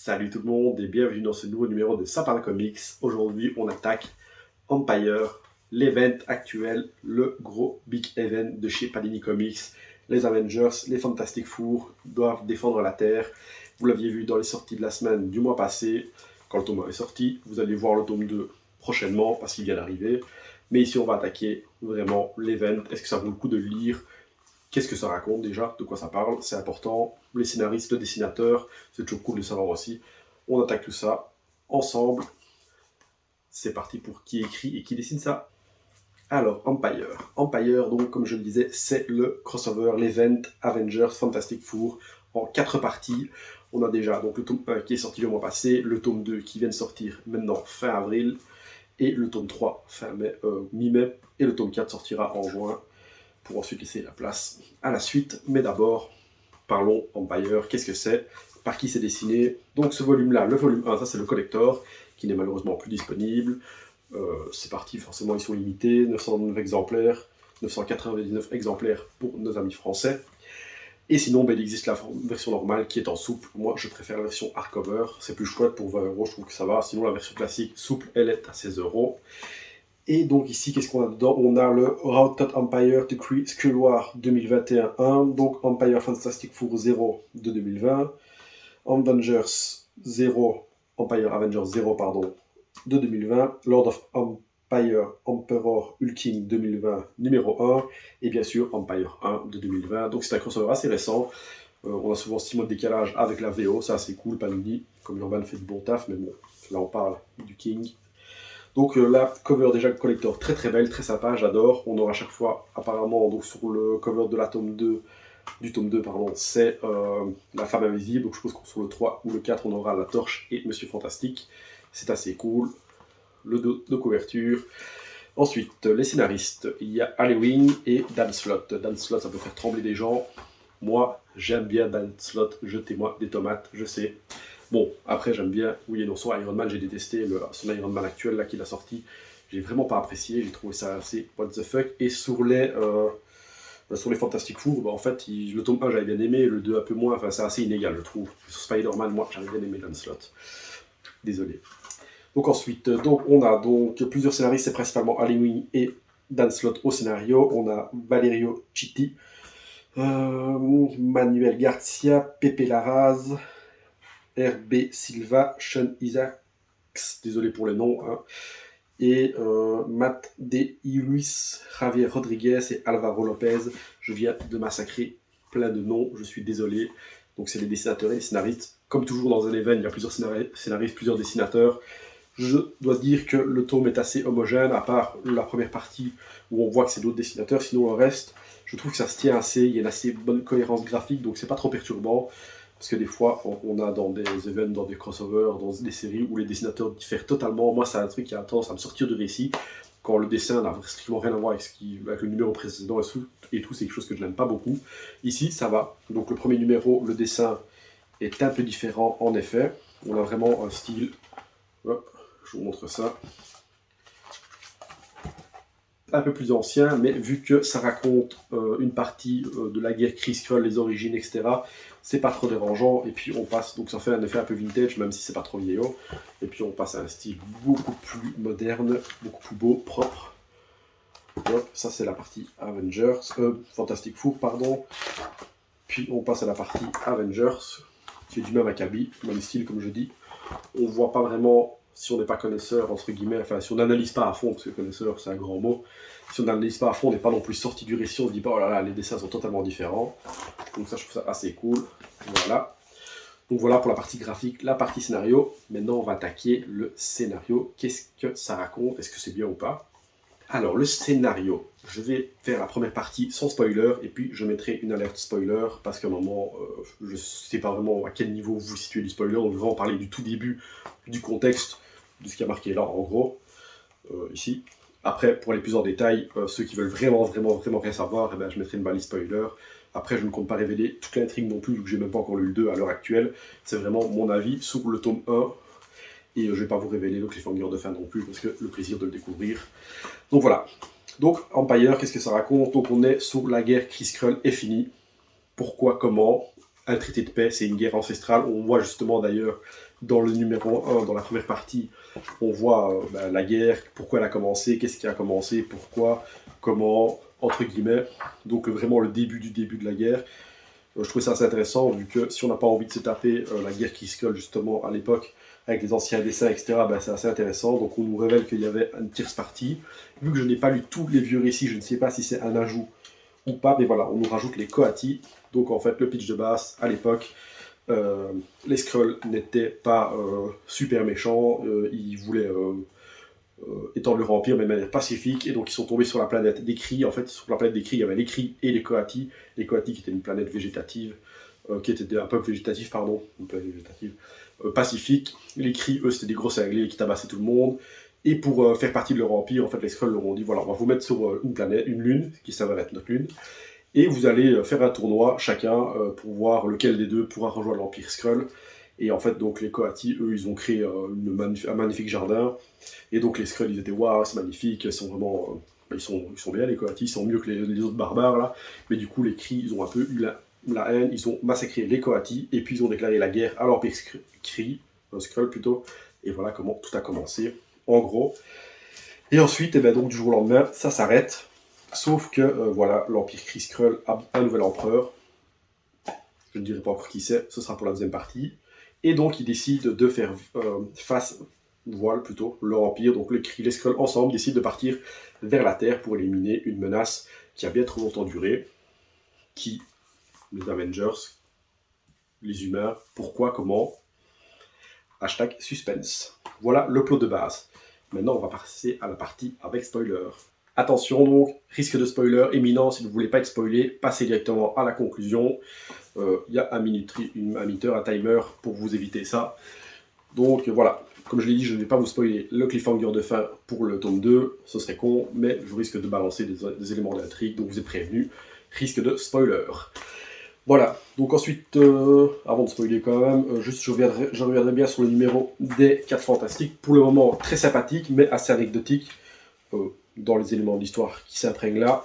Salut tout le monde et bienvenue dans ce nouveau numéro de Ça parle comics. Aujourd'hui, on attaque Empire, l'event actuel, le gros big event de chez Panini Comics. Les Avengers, les Fantastic Four doivent défendre la Terre. Vous l'aviez vu dans les sorties de la semaine du mois passé, quand le tome 1 est sorti. Vous allez voir le tome 2 prochainement parce qu'il vient d'arriver. Mais ici, on va attaquer vraiment l'event. Est-ce que ça vaut le coup de le lire ? Qu'est-ce que ça raconte déjà? De quoi ça parle? C'est important. Les scénaristes, le dessinateur, c'est toujours cool de savoir aussi. On attaque tout ça ensemble. C'est parti pour qui écrit et qui dessine ça. Alors, Empire. Empire, donc, comme je le disais, c'est le crossover, l'event Avengers Fantastic Four en 4 parties. On a déjà donc, le tome 1 qui est sorti le mois passé, le tome 2 qui vient de sortir maintenant fin avril, et le tome 3 mi-mai, et le tome 4 sortira en juin, pour ensuite laisser la place à la suite. Mais d'abord, parlons Empire. Qu'est-ce que c'est? Par qui c'est dessiné? Donc ce volume-là, le volume 1, ça c'est le collector, qui n'est malheureusement plus disponible. C'est parti, forcément ils sont limités, 909 exemplaires, 999 exemplaires pour nos amis français. Et sinon, il existe la version normale qui est en souple. Moi, je préfère la version hardcover, c'est plus chouette pour 20 €, je trouve que ça va. Sinon, la version classique souple, elle est à 16 €. Et donc ici, qu'est-ce qu'on a dedans? On a le Routed Empire to Skrull War 2021, donc Empire Fantastic Four 0 de 2020, Avengers 0, Empire Avengers 0 pardon, de 2020, Lord of Empire Emperor Hulking 2020 numéro 1, et bien sûr Empire 1 de 2020. Donc c'est un crossover assez récent. On a souvent 6 mois de décalage avec la VO, ça c'est cool, Panini, comme Norman fait du bon taf, mais bon, là on parle du King. Donc la cover déjà collector très très belle, très sympa, j'adore. On aura à chaque fois apparemment donc sur le cover de la tome 2, du tome 2 pardon, c'est la femme invisible. Donc je suppose que sur le 3 ou le 4 on aura la Torche et Monsieur Fantastique. C'est assez cool. Le dos de couverture. Ensuite les scénaristes, il y a Halloween et Dan Slott. Dan Slott ça peut faire trembler des gens. Moi j'aime bien Dan Slott, jetez-moi des tomates, je sais. Bon, après j'aime bien, oui et non, son Iron Man, j'ai détesté son Iron Man actuel là qu'il a sorti. J'ai vraiment pas apprécié, j'ai trouvé ça assez what the fuck. Et sur les Fantastic Four, en fait, le tome 1 j'avais bien aimé, le 2 un peu moins, enfin c'est assez inégal je trouve. Sur Spider-Man, moi j'avais bien aimé Dan Slott. Désolé. Donc ensuite, on a donc plusieurs scénaristes, c'est principalement Halloween et Dan Slott au scénario. On a Valerio Chitti, Manuel Garcia, Pepe Larraz, R.B. Silva, Sean Isaacs, désolé pour les noms, hein, et Matt De Luis, Javier Rodriguez et Alvaro Lopez. Je viens de massacrer plein de noms, je suis désolé. Donc c'est les dessinateurs et les scénaristes. Comme toujours dans un event, il y a plusieurs scénaristes, plusieurs dessinateurs. Je dois dire que le tome est assez homogène, à part la première partie où on voit que c'est d'autres dessinateurs. Sinon le reste, je trouve que ça se tient assez, il y a une assez bonne cohérence graphique, donc c'est pas trop perturbant. Parce que des fois, on a dans des events, dans des crossovers, dans des séries où les dessinateurs diffèrent totalement. Moi, c'est un truc qui a tendance à me sortir de récit. Quand le dessin n'a strictement rien à voir avec le numéro précédent et tout, c'est quelque chose que je n'aime pas beaucoup. Ici, ça va. Donc le premier numéro, le dessin est un peu différent, en effet. On a vraiment un style... Hop, je vous montre ça. Un peu plus ancien, mais vu que ça raconte une partie de la guerre Kree-Skrull, les origines, etc., c'est pas trop dérangeant, et puis on passe, donc ça fait un effet un peu vintage, même si c'est pas trop vieillot, et puis on passe à un style beaucoup plus moderne, beaucoup plus beau, propre. Hop, ça c'est la partie Avengers, Fantastic Four, pardon, puis on passe à la partie Avengers, qui est du même acabit, même style comme je dis. On voit pas vraiment, si on n'est pas connaisseur, entre guillemets, enfin si on n'analyse pas à fond, parce que connaisseur c'est un grand mot, si on n'analyse pas à fond, on n'est pas non plus sorti du récit, on se dit pas oh là là, les dessins sont totalement différents. Donc ça je trouve ça assez cool. Voilà. Donc voilà pour la partie graphique, la partie scénario. Maintenant on va attaquer le scénario. Qu'est-ce que ça raconte? Est-ce que c'est bien ou pas? Alors le scénario, je vais faire la première partie sans spoiler, et puis je mettrai une alerte spoiler, parce qu'à un moment, je ne sais pas vraiment à quel niveau vous situez du spoiler, donc je vais en parler du tout début, du contexte, de ce qui a marqué là en gros, ici. Après, pour aller plus en détail, ceux qui veulent vraiment rien savoir, eh ben, je mettrai une balise spoiler. Après, je ne compte pas révéler toute l'intrigue non plus, vu que j'ai même pas encore lu le 2 à l'heure actuelle. C'est vraiment mon avis sur le tome 1. Et je ne vais pas vous révéler le cliffhanger de fin non plus, parce que le plaisir de le découvrir. Donc voilà. Donc Empire, qu'est-ce que ça raconte? Donc on est sur la guerre Kree-Skrull est finie. Pourquoi, comment? un traité de paix, c'est une guerre ancestrale. On voit justement d'ailleurs dans le numéro 1, dans la première partie, on voit la guerre, pourquoi elle a commencé, qu'est-ce qui a commencé, pourquoi, comment, entre guillemets. Donc vraiment le début de la guerre. Je trouvais ça assez intéressant, vu que si on n'a pas envie de se taper la guerre qui se colle justement à l'époque, avec les anciens dessins, etc., c'est assez intéressant. Donc on nous révèle qu'il y avait une tierce partie. Vu que je n'ai pas lu tous les vieux récits, je ne sais pas si c'est un ajout ou pas, mais voilà, on nous rajoute les Coati. Donc en fait, le pitch de base, à l'époque, les Skrulls n'étaient pas super méchants, ils voulaient étendre leur empire, mais de manière pacifique, et donc ils sont tombés sur la planète des Cris. En fait, sur la planète des Cris, il y avait les Cris et les Coati. Les Coati qui étaient une planète végétative, qui était un peuple végétatif, pardon, une planète végétative, pacifique. Les Cris, eux, c'était des gros cinglés qui tabassaient tout le monde. Et pour faire partie de leur empire, en fait, les Skrulls leur ont dit, voilà, on va vous mettre sur une planète, une lune, qui s'avère être notre lune, et vous allez faire un tournoi, chacun, pour voir lequel des deux pourra rejoindre l'Empire Skrull. Et en fait, donc, les Coati, eux, ils ont créé un magnifique jardin. Et donc, les Skrulls, ils étaient, waouh, c'est magnifique, ils sont vraiment... ils sont bien, les Coati, ils sont mieux que les autres barbares, là. Mais du coup, les Cris, ils ont un peu eu la haine, ils ont massacré les Coati, et puis ils ont déclaré la guerre à l'Empire Skrull plutôt. Et voilà comment tout a commencé, en gros. Et ensuite, et donc, du jour au lendemain, ça s'arrête. Sauf que, voilà, l'Empire Skrull a un nouvel empereur. Je ne dirai pas encore qui c'est, ce sera pour la deuxième partie. Et donc, ils décident de faire voile plutôt, leur empire. Donc, les Skrulls ensemble décident de partir vers la Terre pour éliminer une menace qui a bien trop longtemps duré. Qui? Les Avengers, les humains, pourquoi, comment? Hashtag suspense. Voilà le plot de base. Maintenant, on va passer à la partie avec spoiler. Attention donc, risque de spoiler imminent, si vous ne voulez pas être spoilé, passez directement à la conclusion. Il y a un minuteur, un timer pour vous éviter ça. Donc voilà, comme je l'ai dit, je ne vais pas vous spoiler le cliffhanger de fin pour le tome 2, ce serait con, mais je risque de balancer des éléments d'intrigue, donc vous êtes prévenus, risque de spoiler. Voilà, donc ensuite, avant de spoiler quand même, juste je reviendrai bien sur le numéro des 4 Fantastiques, pour le moment très sympathique, mais assez anecdotique, dans les éléments de l'histoire qui s'imprègnent là.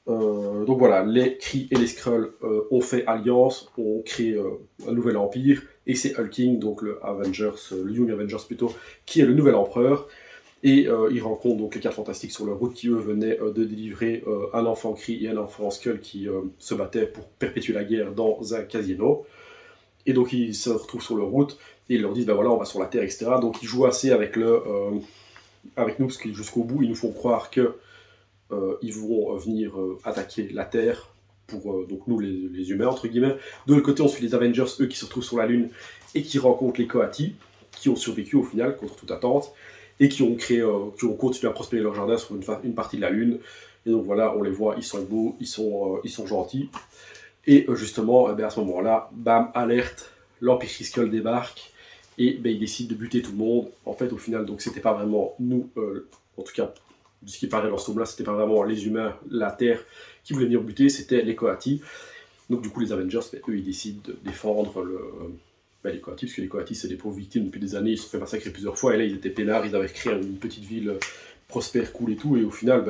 Donc voilà, les Kree et les Skrulls ont fait alliance, ont créé un nouvel empire, et c'est Hulking, donc le Young Avengers plutôt, qui est le nouvel empereur, et il rencontre donc les 4 Fantastiques sur leur route qui eux venaient de délivrer un enfant Kree et un enfant Skrull qui se battaient pour perpétuer la guerre dans un casino. Et donc ils se retrouvent sur leur route, et ils leur disent, ben voilà, on va sur la Terre, etc. Donc ils jouent assez avec nous, parce que jusqu'au bout, ils nous font croire que ils vont venir attaquer la Terre pour donc nous les humains entre guillemets. De l'autre côté on suit les Avengers, eux qui se retrouvent sur la Lune et qui rencontrent les Coati, qui ont survécu au final contre toute attente et qui ont continué à prospérer leur jardin sur une partie de la Lune. Et donc voilà, on les voit, ils sont beaux, ils sont gentils. Et justement, à ce moment-là, bam, alerte, l'Empire Skrull débarque et ils décident de buter tout le monde. En fait, au final, donc c'était pas vraiment nous, en tout cas de ce qui paraît dans ce tome-là, c'était pas vraiment les humains, la Terre qui voulaient venir buter, c'était les Coati. Donc du coup, les Avengers, eux, ils décident de défendre les Coati, parce que les Coati, c'est des pauvres victimes depuis des années, ils se sont fait massacrer plusieurs fois, et là, ils étaient peinards, ils avaient créé une petite ville prospère, cool et tout, et au final,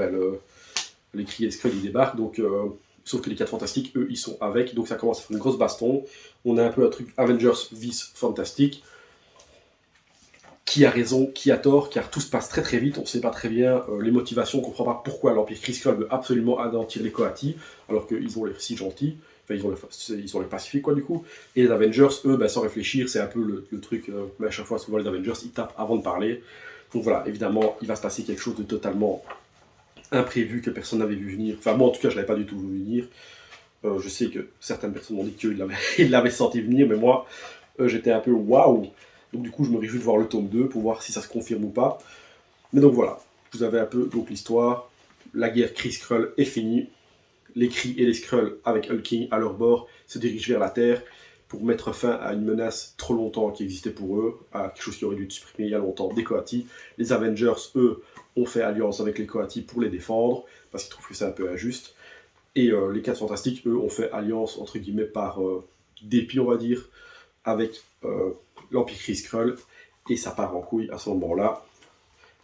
les Kree et Skrull, ils débarquent, donc... sauf que les 4 Fantastiques, eux, ils sont avec, donc ça commence à faire une grosse baston. On a un peu un truc Avengers vs Fantastique. Qui a raison, qui a tort, car tout se passe très très vite, on ne sait pas très bien les motivations, on ne comprend pas pourquoi l'Empire Skrull veut absolument anéantir les Coati, alors qu'ils ont l'air si gentils, enfin ils ont l'air pacifiques quoi du coup, et les Avengers, eux, sans réfléchir, c'est un peu le truc, à chaque fois souvent les Avengers, ils tapent avant de parler, donc voilà, évidemment, il va se passer quelque chose de totalement imprévu que personne n'avait vu venir, enfin moi en tout cas je ne l'avais pas du tout vu venir, je sais que certaines personnes m'ont dit qu'ils l'avaient senti venir, mais moi j'étais un peu waouh. Donc du coup, je me réjouis de voir le tome 2 pour voir si ça se confirme ou pas. Mais donc voilà, vous avez un peu donc l'histoire. La guerre Kree-Skrull est finie. Les Kree et les Skrulls, avec Hulking à leur bord, se dirigent vers la Terre pour mettre fin à une menace trop longtemps qui existait pour eux, à quelque chose qui aurait dû être supprimé il y a longtemps, des Coati. Les Avengers, eux, ont fait alliance avec les Coati pour les défendre, parce qu'ils trouvent que c'est un peu injuste. Et les 4 Fantastiques, eux, ont fait alliance, entre guillemets, par dépit, on va dire, avec l'Empire Skrull, et ça part en couille à ce moment-là,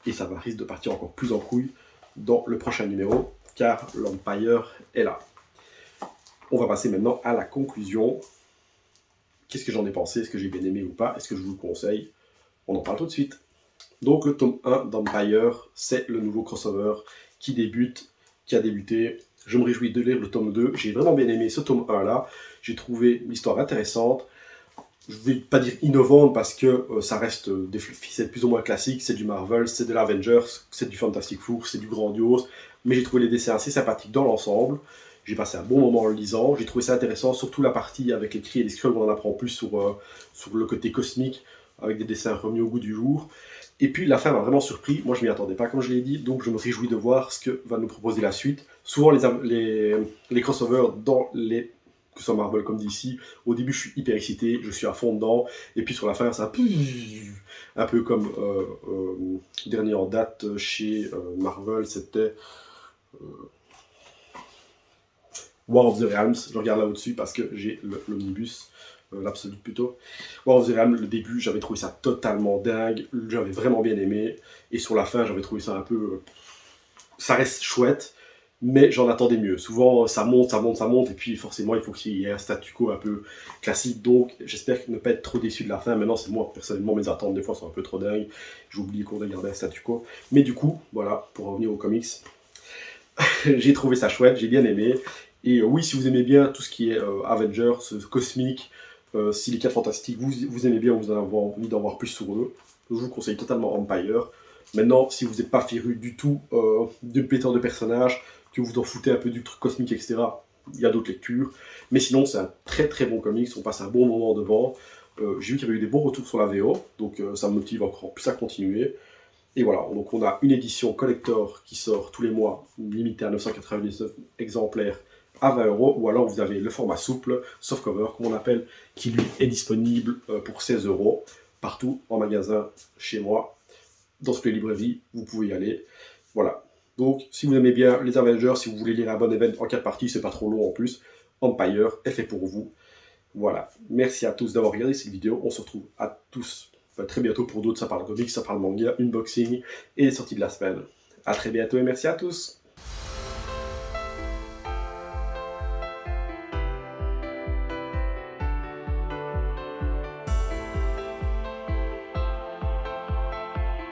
et ça risque de partir encore plus en couille dans le prochain numéro, car l'Empire est là. On va passer maintenant à la conclusion. Qu'est-ce que j'en ai pensé? Est-ce que j'ai bien aimé ou pas? Est-ce que je vous le conseille? On en parle tout de suite. Donc le tome 1 d'Empire, c'est le nouveau crossover qui a débuté. Je me réjouis de lire le tome 2. J'ai vraiment bien aimé ce tome 1 là. J'ai trouvé l'histoire intéressante. Je ne vais pas dire innovante parce que ça reste des ficelles plus ou moins classiques. C'est du Marvel, c'est de l'Avengers, c'est du Fantastic Four, c'est du grandiose. Mais j'ai trouvé les dessins assez sympathiques dans l'ensemble. J'ai passé un bon moment en le lisant. J'ai trouvé ça intéressant, surtout la partie avec les cris et les scrolls où on en apprend plus sur le côté cosmique, avec des dessins remis au goût du jour. Et puis la fin m'a vraiment surpris. Moi, je m'y attendais pas, comme je l'ai dit. Donc, je me réjouis de voir ce que va nous proposer la suite. Souvent, les crossovers dans les que ce soit Marvel comme DC, au début je suis hyper excité, je suis à fond dedans, et puis sur la fin c'est un peu comme dernier en date chez Marvel, c'était War of the Realms. Je regarde là au-dessus parce que j'ai l'omnibus, l'absolute plutôt. War of the Realms, le début j'avais trouvé ça totalement dingue, j'avais vraiment bien aimé, et sur la fin j'avais trouvé ça un peu... ça reste chouette, mais j'en attendais mieux. Souvent, ça monte, et puis forcément, il faut qu'il y ait un statu quo un peu classique. Donc, j'espère ne pas être trop déçu de la fin. Maintenant, c'est moi, personnellement, mes attentes, des fois, sont un peu trop dingues. J'oublie qu'on a gardé un statu quo. Mais du coup, voilà, pour revenir aux comics, j'ai trouvé ça chouette, j'ai bien aimé. Et oui, si vous aimez bien tout ce qui est Avengers, cosmique, si les 4 fantastiques, vous aimez bien, vous avez envie d'en voir plus sur eux, je vous conseille totalement Empire. Maintenant, si vous n'êtes pas féru du tout d'une pléthore de personnages, que vous en foutez un peu du truc cosmique, etc., il y a d'autres lectures. Mais sinon, c'est un très très bon comics, on passe un bon moment devant. J'ai vu qu'il y avait eu des bons retours sur la VO, donc ça me motive encore plus à continuer. Et voilà, donc on a une édition collector qui sort tous les mois, limitée à 999 exemplaires à 20 €, ou alors vous avez le format souple, softcover, comme on appelle, qui lui est disponible pour 16 € partout en magasin chez moi. Dans toutes les librairies, vous pouvez y aller. Voilà. Donc, si vous aimez bien les Avengers, si vous voulez lire un bon event en 4 parties, c'est pas trop long en plus, Empire est fait pour vous. Voilà. Merci à tous d'avoir regardé cette vidéo. On se retrouve à tous très bientôt pour d'autres. Ça parle comics, ça parle manga, unboxing et les sorties de la semaine. À très bientôt et merci à tous.